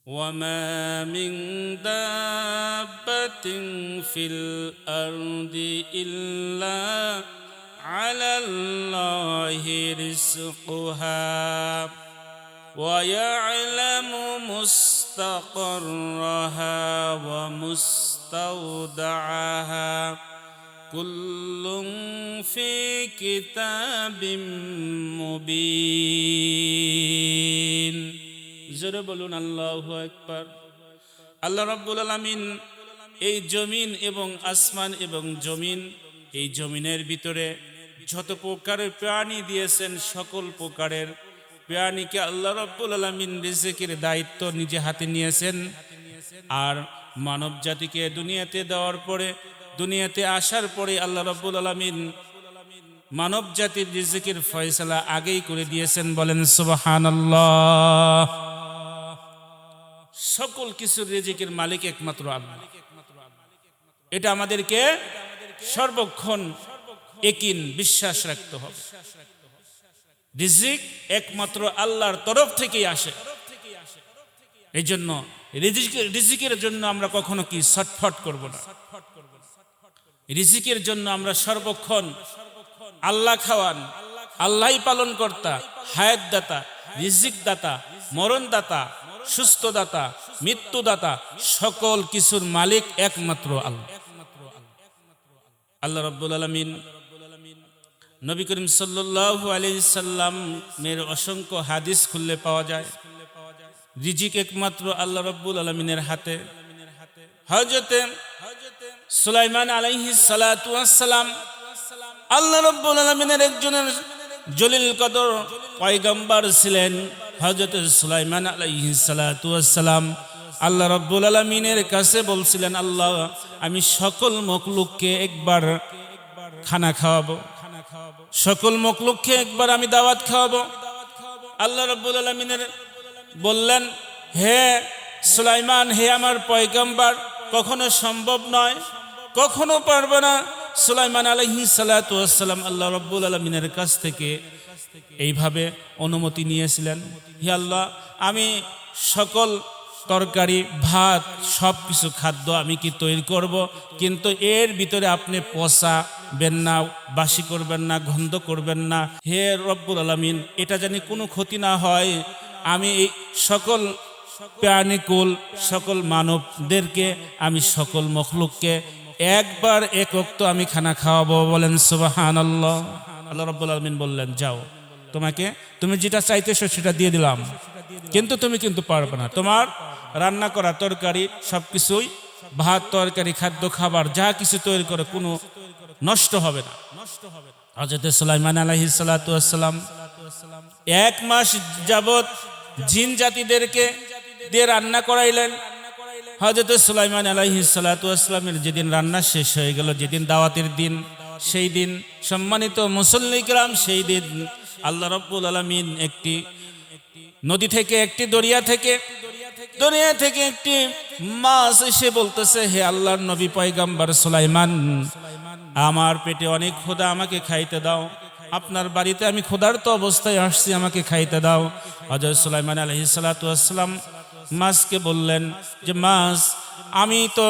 وما من دابة في الأرض إلا على الله رزقها ويعلم مستقرها ومستودعها كل في كتاب مبين জোরে বলুন আল্লাহু আকবার। আল্লাহ রাব্বুল আলামিন এই জমিন এবং আসমান এবং জমিন, এই জমিনের ভিতরে যত প্রকারের প্রাণী দিয়েছেন, সকল প্রকারের প্রাণীকে আল্লাহ রাব্বুল আলামিন রিজিকের দায়িত্ব নিজে হাতে নিয়েছেন। আর মানব জাতিকে দুনিয়াতে দেওয়ার পরে, দুনিয়াতে আসার পরে আল্লাহ রাব্বুল আলামিন মানব জাতির রিজিকের ফয়সালা আগেই করে দিয়েছেন। বলেন সুবহানাল্লাহ। সকল কিছুর রিজিকের মালিক একমাত্র আল্লাহ। এটা আমাদেরকে সর্বক্ষণ একিন বিশ্বাস রাখতে হবে। রিজিক একমাত্র আল্লাহর তরফ থেকেই আসে। এই জন্য রিজিকের জন্য আমরা কখনো কি ছটফট করব না। রিজিকের জন্য আমরা সর্বক্ষণ আল্লাহ খাওয়ান, আল্লাহই পালন কর্তা, হায়াত দাতা, রিজিক দাতা, মরণ দাতা, সুস্থ দাতা, মৃত্যু দাতা, সকল কিছুর মালিক একমাত্র আল্লাহ। আল্লাহ রাব্বুল আলামিন নবী করিম সাল্লাল্লাহু আলাইহি সাল্লামের অসংখ্য হাদিস খুললে পাওয়া যায় রিজিক একমাত্র আল্লাহ রাব্বুল আলামিনের হাতে। হযরত সুলাইমান আলাইহিস সালাতু ওয়াস সালাম আল্লাহ রাব্বুল আলামিনের একজনের জলিল কদর পয়গম্বর ছিলেন। হযরত সুলাইমান আলাইহিস সালাতু ওয়াস সালাম আল্লাহ রাব্বুল আলামিনের কাছে বলছিলেন, আল্লাহ আমি সকল মখলুককে একবার খানা খাওয়াবো, সকল মখলুককে একবার আমি দাওয়াত খাওয়াবো। আল্লাহ রাব্বুল আলামিনের বললেন, হে সুলাইমান, হে আমার পয়গম্বর, কখনো সম্ভব নয়, কখনো পারবে না। সুলাইমান আলাইহিস সালাতু ওয়াস সালাম আল্লাহ রাব্বুল আলামিনের কাছ থেকে এইভাবে অনুমতি নিয়েছিলেন, হে আল্লাহ আমি সকল তরকারি, ভাত, সব কিছু খাদ্য আমি কি তৈরি করব, কিন্তু এর ভিতরে আপনি পচাবেন না, বাসি করবেন না, গন্ধ করবেন না। হে রব্বুল আলামিন, এটা জানি কোনো ক্ষতি না হয়। আমি এই সকল প্রাণীকুল, সকল মানবদেরকে, আমি সকল মখলুককে একবার এক ওয়াক্ত আমি খানা খাওয়াবো। বলেন সুবহানাল্লাহ। আল্লাহ রাব্বুল আলামিন বললেন, যাও, তুমি যেটা চাইতেছো সেটা দিয়ে দিলাম, কিন্তু তুমি কিন্তু পারবে না। তোমার রান্না করা তরকারি সবকিছুই, ভাত, তরকারি, খাদ্য, খাবার যা কিছু তৈরি করে কোনো নষ্ট হবে না। হযরত সুলাইমান আলাইহিস সালাতু ওয়াস সালাম 1 মাস যাবত জিন জাতিদেরকে দিয়ে রান্না করাইলেন। হযরত সুলাইমান আলাইহিস সালাতু ওয়াস সালামের যেদিন রান্না শেষ হয়ে গেল, যেদিন দাওয়াতের দিন, সেই দিন সম্মানিত মুসল্লি কিরাম, সেই দিন আল্লাহ রাব্বুল আলামিন একটি নদী থেকে, একটি দরিয়া থেকে একটি মাছ এসে বলতেছে, হে আল্লাহর নবী পয়গম্বর সুলাইমান, আমার পেটে অনেক ক্ষুধা, আমাকে খাইতে দাও। আপনার বাড়িতে আমি ক্ষুধার্ত অবস্থায় আসছি, আমাকে খাইতে দাও। হযরত সুলাইমান আলাইহিস সালাতু ওয়াস সালাম মাছকে বললেন যে, মাছ, আমি তো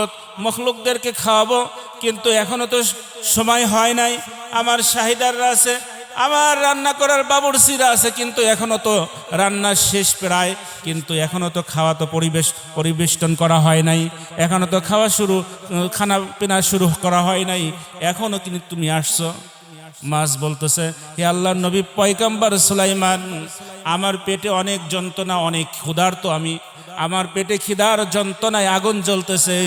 মখলুকদেরকে খাওয়াবো, কিন্তু এখনো তো সময় হয় নাই। আমার শাহিদাররা আছে, আমার রান্না করার বাবুর্চিরা আছে, কিন্তু এখনো তো রান্না শেষ প্রায়, কিন্তু এখনো তো খাওয়া তো পরিবেষ্টন করা হয় নাই, এখনো তো খানা পিনা শুরু করা হয় নাই, এখনো কিন্তু তুমি আসছো। মাছ বলতেছে, হে আল্লাহর নবী পয়গম্বর সুলাইমান, আমার পেটে অনেক যন্ত্রণা, অনেক ক্ষুধার্ত আমি, আমার পেটে খিদার যন্ত্রণায় আগুন জ্বলতেছে।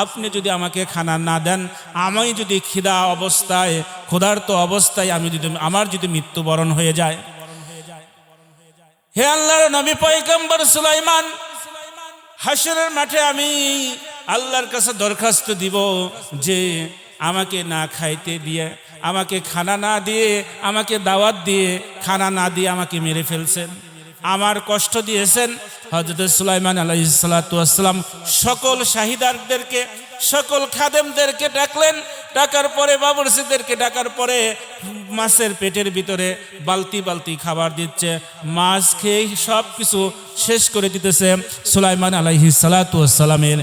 আপনি যদি আমাকে খানা না দেন, আমি যদি খিদা অবস্থায়, ক্ষুধার্ত অবস্থায় আমার যদি মৃত্যুবরণ হয়ে যায়। হে আল্লাহর নবী পয়গম্বর সুলাইমান, হাসরের মাঠে আমি আল্লাহর কাছে দরখাস্ত দিব যে আমাকে না খাইতে দিয়ে, আমাকে খানা না দিয়ে, আমাকে দাওয়াত দিয়ে খানা না দিয়ে আমাকে মেরে ফেলছেন। আমার কষ্ট দিয়েছেন। হযরত সুলাইমান আলাইহিস সালাতু ওয়াস সালাম সকল শাহিদারদেরকে, সকল খাদেমদেরকে ডাকলেন। ডাকার পরে বাবুর্চিদেরকে ডাকার পরে মাছের পেটের ভিতরে বালতি বালতি খাবার দিচ্ছে। মাছ খেয়ে সব কিছু শেষ করে দিতেছে। সুলাইমান আলাইহিস সালাতু ওয়াস সালামের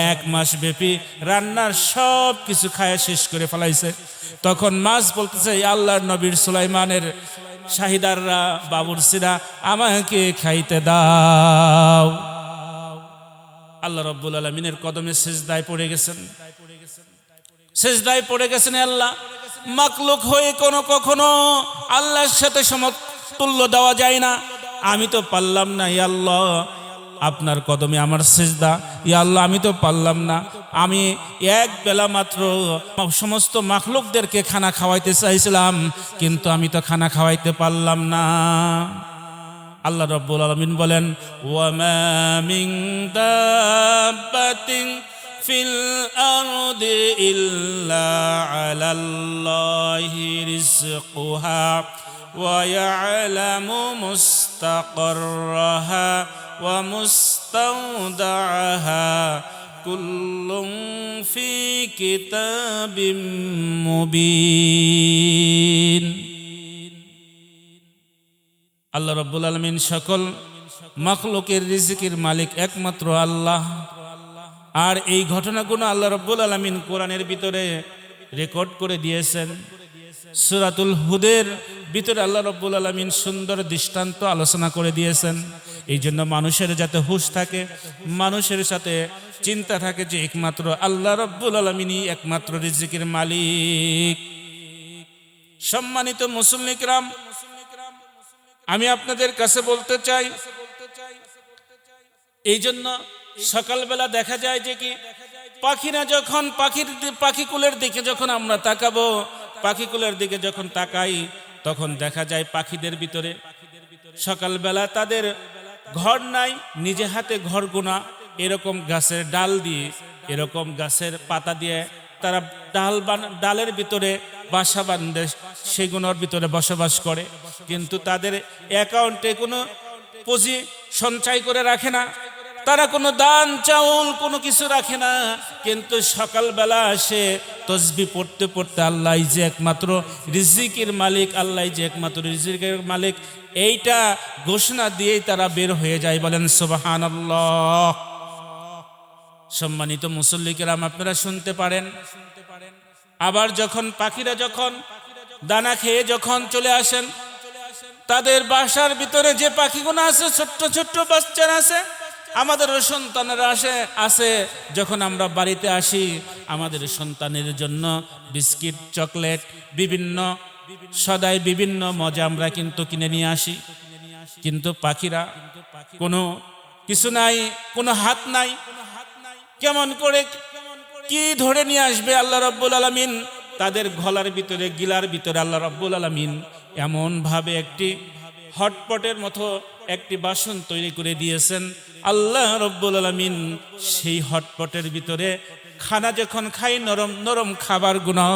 1 মাস ব্যাপী রান্নার সব কিছু খায় শেষ করে ফেলাইছে। তখন মাছ বলতেছে, ইয়া আল্লাহর নবীর সুলাইমানের শাহিদাররা, বাবুর্চিরা, আমাকে খাইতে দাও। আল্লাহ রাব্বুল আলামিনের কদমে সিজদায় পড়ে গেছেন, সিজদায় পড়ে গেছেন। আল্লাহ মাখলুক হয়ে কখনো আল্লাহর সাথে সমতুল্য দেওয়া যায় না। আমি তো পারলাম না, ইয়া আল্লাহ আপনার কদমে আমার সিজদা, ইয়া আল্লাহ আমি তো পারলাম না। আমি এক বেলা মাত্র সমস্ত মাখলুকদেরকে খানা খাওয়াইতে চাইছিলাম, কিন্তু আমি তো খানা খাওয়াইতে পারলাম না। আল্লাহ রাব্বুল আলামিন বলেন, ওয়া মা মিন দাব্বাতিন ফিল আরদি ইল্লা আলাল্লাহি রিজকুহা ওয়া ইয়ালামু মুস্তাকাররাহা ওয়া মুস্তাওদাআহা কুল্লুন ফি কিতাবিম মুবিন। আল্লাহ রাব্বুল আলামিন সকল মাখলুকের রিজিকের মালিক একমাত্র আল্লাহ। আর এই ঘটনাগুলো আল্লাহ রাব্বুল আলামিন কোরআনের ভিতরে রেকর্ড করে দিয়েছেন। সূরাতুল হুদের ভিতরে আল্লাহ রাব্বুল আলামিন সুন্দর দৃষ্টান্ত আলোচনা করে দিয়েছেন। এই জন্য মানুষের যাতে হুঁশ থাকে, মানুষের সাথে চিন্তা থাকে যে একমাত্র আল্লাহ রাব্বুল আলামিনই একমাত্র রিজিকের মালিক। সম্মানিত মুসলিম কিরাম, আমি আপনাদের কাছে বলতে চাই, এই জন্য সকালবেলা দেখা যায় যে কি পাখিরা যখন পাখিকুলের দিকে যখন আমরা তাকাবো, পাখিকুলের দিকে যখন তাকাই, তখন দেখা যায় পাখিদের ভিতরে সকালবেলা তাদের ঘর নাই, নিজে হাতে ঘর গোনা, এরকম গাছের ডাল দিয়ে, এরকম গাছের পাতা দিয়ে তারা ডালের ভিতরে বাসা বাঁধে, সেগুলোর ভিতরে বসবাস করে। কিন্তু তাদের অ্যাকাউন্টে কোনো পুঁজি সঞ্চয় করে রাখে না, তারা কোনো দান চাউল কোনো কিছু রাখে না। কিন্তু সকালবেলা সে তসবিহ পড়তে পড়তে আল্লাহ যে একমাত্র রিজিকের মালিক, আল্লাহ যে একমাত্র রিজিকের মালিক, এইটা ঘোষণা দিয়েই তারা বের হয়ে যায়। বলেন সুবহানাল্লাহ। সম্মানিত মুসল্লি কিরাম, আপনারা শুনতে পারেন। আবার যখন পাখিরা যখন দানা খেয়ে যখন চলে আসেন, তাদের বাসার ভিতরে যে পাখিগুলো আছে, ছোট্ট ছোট্ট বাচ্চারা আছে, আমাদের সন্তানেরা আছে, যখন আমরা বাড়িতে আসি আমাদের সন্তানের জন্য বিস্কিট, চকলেট, বিভিন্ন সদাই, বিভিন্ন মজা আমরা কিন্তু কিনে নিয়ে আসি। কিন্তু পাখিরা কোনো কিছু নাই, কোনো হাত নাই, কেমন করে কি ধরে নিয়ে আসবে? আল্লাহ রাব্বুল আলামিন তাদের গলার ভিতরে, গিলার ভিতরে আল্লাহ রাব্বুল আলামিন এমন ভাবে একটি হটপটের মতো একটি বাসন তৈরি করে দিয়েছেন। আল্লাহ রাব্বুল আলামিন সেই হটপটের ভিতরে খানা যখন খাই, নরম নরম খাবার গুলো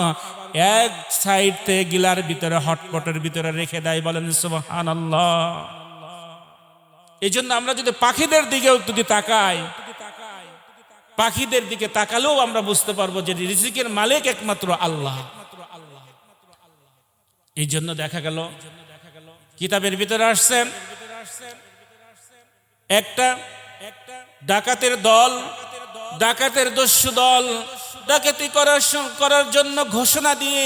এক সাইড থেকে গিলার ভিতরে, হটপটের ভিতরে রেখে দেয়। বলেন সুবহানাল্লাহ। এই জন্য আমরা যদি পাখিদের দিকেও যদি তাকাই, পাখিদের দিকে তাকালেও আমরা বুঝতে পারবো যে রিজিকের মালিক একমাত্র আল্লাহ। এই জন্য দেখা গেল কিতাবের ভিতরে আসছেন, একটা ডাকাতের দল, ডাকাতের দস্যু দল ডাকাতি করার জন্য ঘোষণা দিয়ে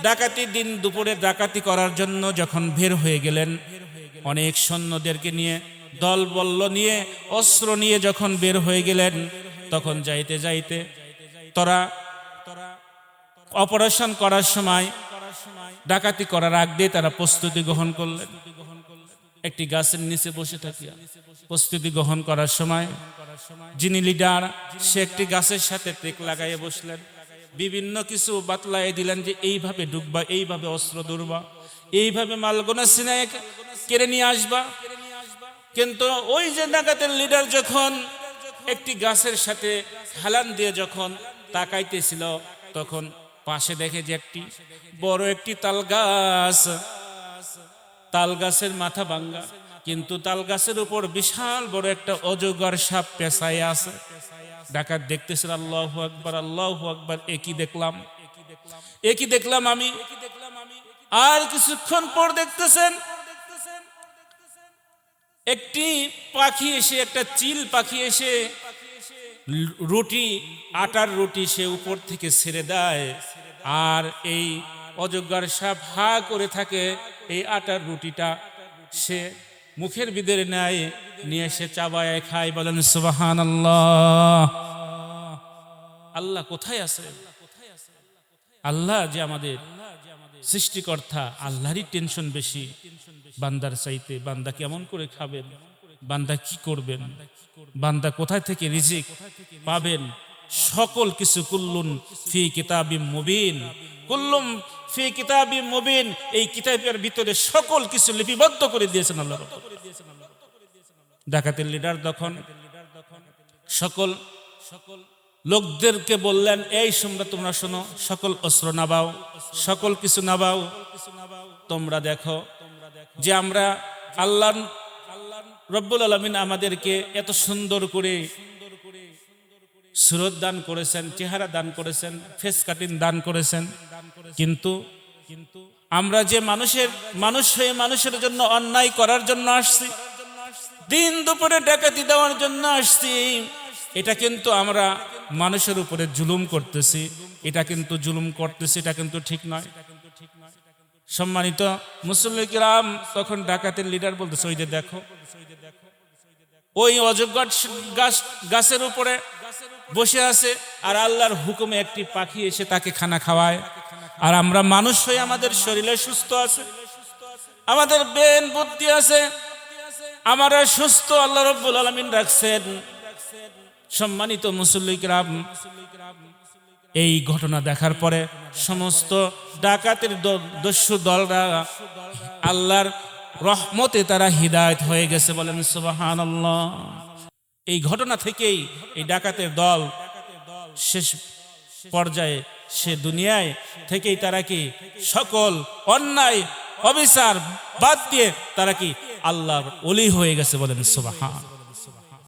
ডাকাতি দিন দুপুরে ডাকাতি করার জন্য যখন বের হয়ে গেলেন, অনেক সৈন্যদেরকে নিয়ে, দল বল্ল নিয়ে, অস্ত্র নিয়ে যখন বের হয়ে গেলেন, তখন যাইতে যাইতে তারা অপারেশন করার সময়, ডাকাতি করার আগ দিয়ে তারা প্রস্তুতি গ্রহণ করলেন। একটি গাছের নিচে বসে থাকিয়া প্রস্তুতি গ্রহণ করার সময় যিনি লিডার, সে একটি গাছের সাথে টেক লাগাইয়ে বসলেন। বিভিন্ন কিছু বাতলাই দিলেন যে এইভাবে ঢুকবা, এইভাবে অস্ত্র ধরবা, এইভাবে মালগোনা সিনায় কেড়ে নিয়ে আসবা। কিন্তু ওই যে ডাকাতের লিডার যখন একটি গাছের সাথে হেলান দিয়ে যখন তাকাইতেছিল, তখন পাশে দেখে যে একটি বড় একটি তাল গাছ, তাল গাছের মাথা ভাঙ্গা, কিন্তু তাল গাছের উপর বিশাল বড় একটা অজগর সাপ পেঁচায় আছে। ডাকাত দেখতেছেন আল্লাহু আকবার, আল্লাহু আকবার, একই দেখলাম আমি। আর কিছুক্ষণ পর দেখতেছেন একটি পাখি এসে, একটা চিল পাখি এসে রুটি, আটার রুটি সে উপর থেকে ছেড়ে দেয়। আর এই অজগর সাপ হা করে থাকে। এই আটার রুটিটা সে মুখের ভিতরে নেয়, নিয়ে সে চাবায় খায়। বলেন সুবহানাল্লাহ। আল্লাহ কোথায় আছে? আল্লাহ যে আমাদের সৃষ্টিকর্তা, আল্লাহরই টেনশন বেশি বান্দার চাইতে। বান্দা কেমন করে খাবেন, বান্দা কি করবেন, বান্দা কোথায় থেকে রিজিক পাবেন, সকল কিছু কুল্লুন ফি কিতাবিম মুবিন, কুল্লুম ফি কিতাবিম মুবিন, এই কিতাবের ভিতরে সকল কিছু লিপিবদ্ধ করে দিয়েছেন আল্লাহ। ডাকাতের লিডার তখন সকল লোকদেরকে বললেন, এই তোমরা শোনো, সকল অস্ত্র নাবাও, সকল কিছু নাবাও। তোমরা দেখো যে আমরা আল্লাহ রব্বুল আলামিন আমাদেরকে এত সুন্দর করে সুরত দান করেছেন, চেহারা দান করেছেন, ফেস কাটিং দান করেছেন, কিন্তু আমরা যে মানুষ হয়ে মানুষের জন্য অন্যায় করার জন্য আসছি, দিন দুপুরে ডাকাতি দেওয়ার জন্য আসছি, এটা কিন্তু আমরা মানুষের উপরে জুলুম করতেছি, এটা কিন্তু জুলুম করতেছি, এটা কিন্তু ঠিক নয়। সম্মানিত মুসল্লি কিরাম, তখন ডাকাতের লিডার বলতেছে, ওই যে দেখো, ওই অজগর গাছের উপরে বসে আছে, আর আল্লাহর হুকুমে একটি পাখি এসে তাকে খানা খাওয়ায়। আর আমরা মানুষ হয়ে আমাদের শরীরে সুস্থ আছে, আমাদের ব্রেন বুদ্ধি আছে, আমরা সুস্থ আল্লাহ রাব্বুল আলামিন রাখছেন। সম্মানিত মুসল্লি কিরাম, এই ঘটনা দেখার পরে সমস্ত ডাকাতের দস্যু দলরা আল্লাহর রহমতে তারা হিদায়াত হয়ে গেছে। বলেন সুবহানাল্লাহ। এই ঘটনা থেকেই এই ডাকাতের দল শেষ পর্যায়ে, সে দুনিয়ায় থেকেই তারা কি সকল অন্যায় অবিচার বাদ দিয়ে তারা কি আল্লাহর ওলি হয়ে গেছে। বলেন সুবহান।